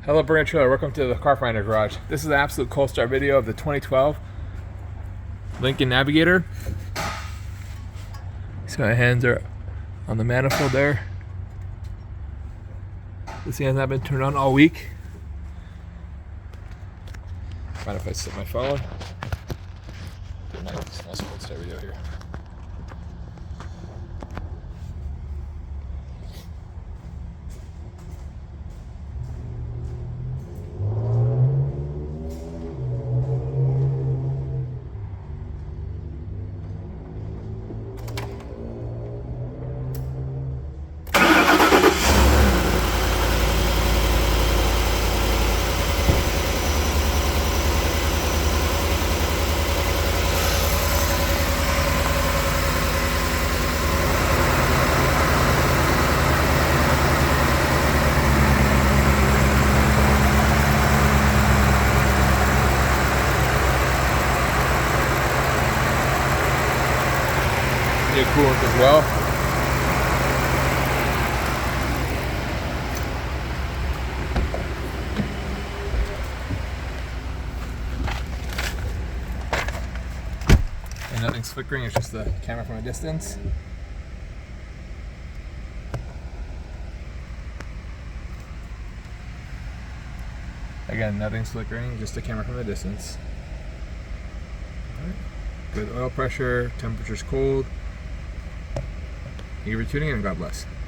Hello Brand Trailer, welcome to the Car Finder Garage. This is an absolute cold start video of the 2012 Lincoln Navigator. See, my hands are on the manifold there. This thing has not been turned on all week. Mind if I set my phone? Nice cold start video here. Coolant as well. And nothing's flickering, it's just the camera from a distance. Again, nothing's flickering, just the camera from a distance. Good oil pressure, temperature's cold. Thank you for tuning in, and God bless.